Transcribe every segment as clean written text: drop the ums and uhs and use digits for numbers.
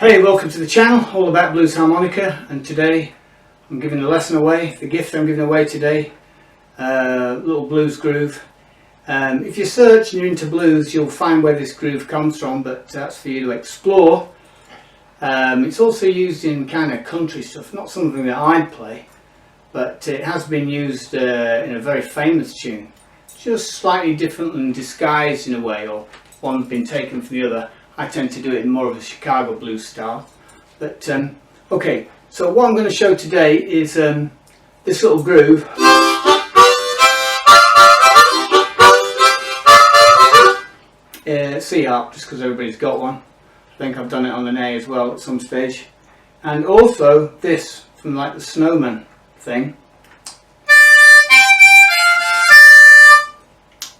Hey, welcome to the channel, all about blues harmonica, and today I'm giving a lesson away, the gift I'm giving away today, little blues groove. If you search and you're into blues, you'll find where this groove comes from, but that's for you to explore. It's also used in kind of country stuff, not something that I'd play, but it has been used in a very famous tune, just slightly different and disguised in a way, or one's been taken from the other. I tend to do it in more of a Chicago blues style. But okay, so what I'm going to show today is this little groove. C harp, just because everybody's got one. I think I've done it on an A as well at some stage. And also this from like the Snowman thing.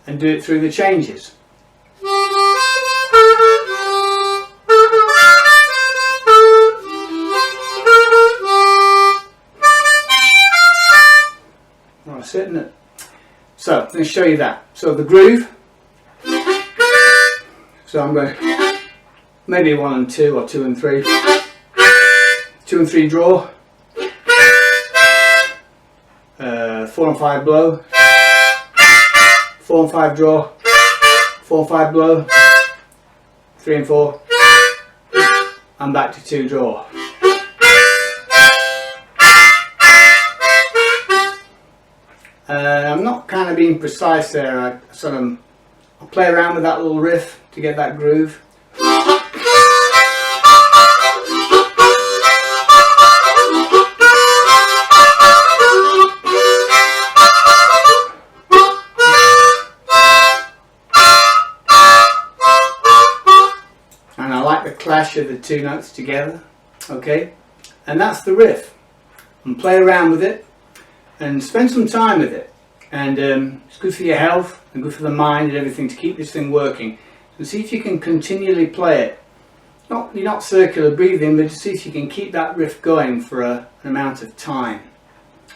And do it through the changes. Isn't it? So I'm going to show you that. So the groove. So I'm going maybe 1 and 2 or 2 and 3. 2 and 3 draw. 4 and 5 blow. 4 and 5 draw. 4 and 5 blow. 3 and 4. And back to 2 draw. I'm not kind of being precise there. I play around with that little riff to get that groove. And I like the clash of the two notes together. Okay, and that's the riff. And play around with it. And spend some time with it, and it's good for your health and good for the mind and everything to keep this thing working. And see if you can continually play it. You're not circular breathing, but to see if you can keep that riff going for an amount of time.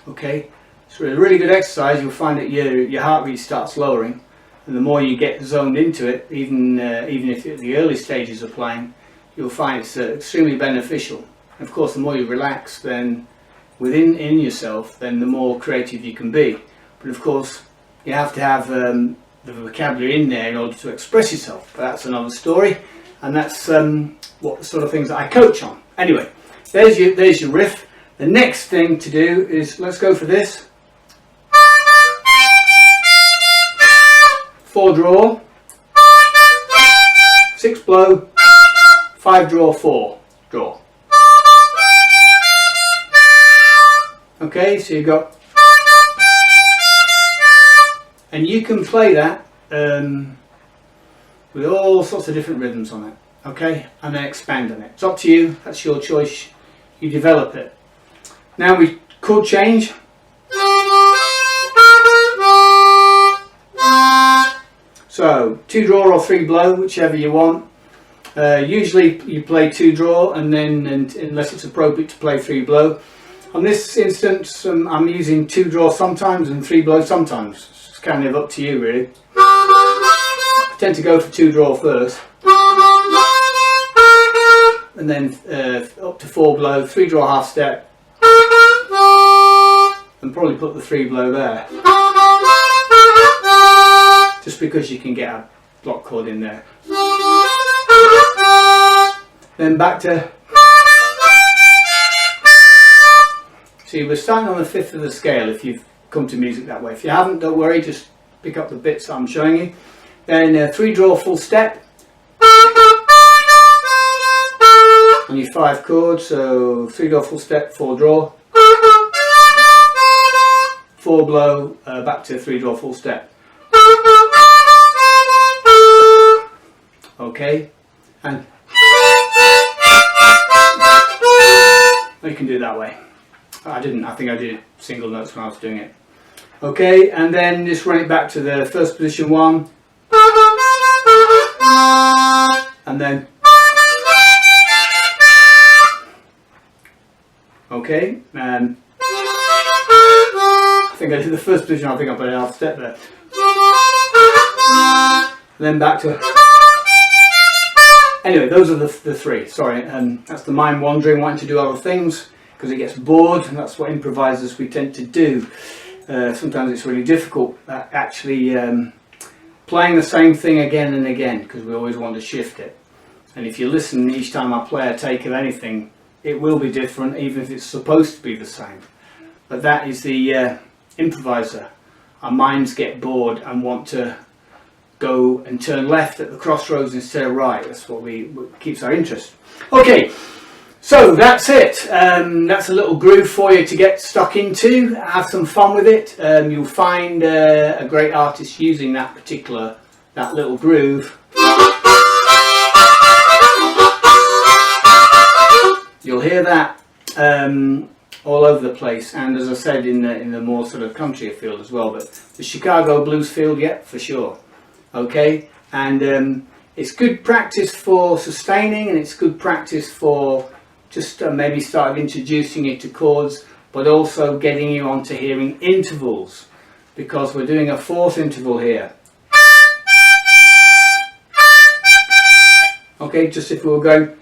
Okay, it's a really good exercise. You'll find that your heart rate starts lowering, and the more you get zoned into it, even if at the early stages of playing, you'll find it's extremely beneficial. And of course, the more you relax, then within yourself, then the more creative you can be. But of course, you have to have the vocabulary in there in order to express yourself. But that's another story, and that's what the sort of things that I coach on. Anyway, there's your riff. The next thing to do is, let's go for this. 4 draw, 6 blow, 5 draw, 4 draw. Okay, so you've got, and you can play that with all sorts of different rhythms on it, okay, and then expand on it. It's up to you, that's your choice, you develop it. Now we chord change. So 2 draw or 3 blow, whichever you want. Usually you play 2 draw, and then unless it's appropriate to play 3 blow. On this instance, I'm using 2 draw sometimes and 3 blow sometimes. It's kind of up to you really. I tend to go for 2 draw first, and then up to 4 blow, 3 draw half step, and probably put the 3 blow there, just because you can get a block chord in there. Then back to. See, we're starting on the 5th of the scale if you've come to music that way. If you haven't, don't worry, just pick up the bits that I'm showing you. Then 3 draw full step on your 5 chords, so 3 draw full step, 4 draw, 4 blow, back to 3 draw full step. Okay, and you can do it that way. I think I did single notes when I was doing it. Okay, and then just run it back to the first position 1, and then, okay, and I think I did the first position, I think I put a half step there. And then back to Anyway, those are the three. Sorry, that's the mind wandering, wanting to do other things because it gets bored, and that's what improvisers we tend to do. Sometimes it's really difficult actually playing the same thing again and again, because we always want to shift it. And if you listen each time I play a take of anything, it will be different, even if it's supposed to be the same. But that is the improviser. Our minds get bored and want to go and turn left at the crossroads instead of right. That's what keeps our interest. Okay, so that's it. That's a little groove for you to get stuck into. Have some fun with it. You'll find a great artist using that little groove. You'll hear that all over the place, and as I said, in the more sort of country field as well. But the Chicago blues field, yeah, for sure. Okay, and it's good practice for sustaining, and it's good practice for just maybe start introducing you to chords, but also getting you onto hearing intervals, because we're doing a fourth interval here. Okay, just if we were going.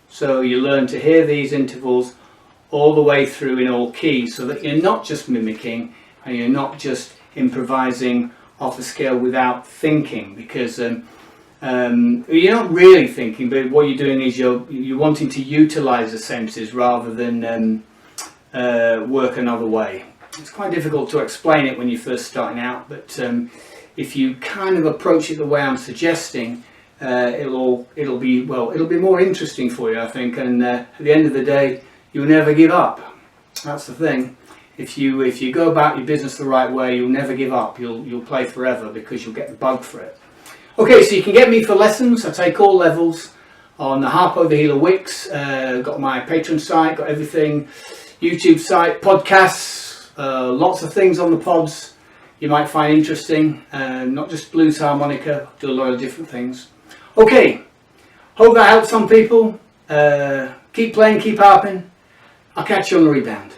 So you learn to hear these intervals all the way through in all keys, so that you're not just mimicking and you're not just improvising off a scale without thinking, because you're not really thinking, but what you're doing is you're wanting to utilize the senses rather than work another way. It's quite difficult to explain it when you're first starting out, but if you kind of approach it the way I'm suggesting, it'll be more interesting for you, I think, and at the end of the day, you'll never give up. That's the thing. If you go about your business the right way, you'll never give up. You'll play forever, because you'll get the bug for it. Okay, so you can get me for lessons. I take all levels on the Harpo, the Healer Wicks. Got my Patreon site, got everything, YouTube site, podcasts, lots of things on the pods you might find interesting. Not just blues harmonica, do a lot of different things. Okay, hope that helps some people. Keep playing, keep harping. I'll catch you on the rebound.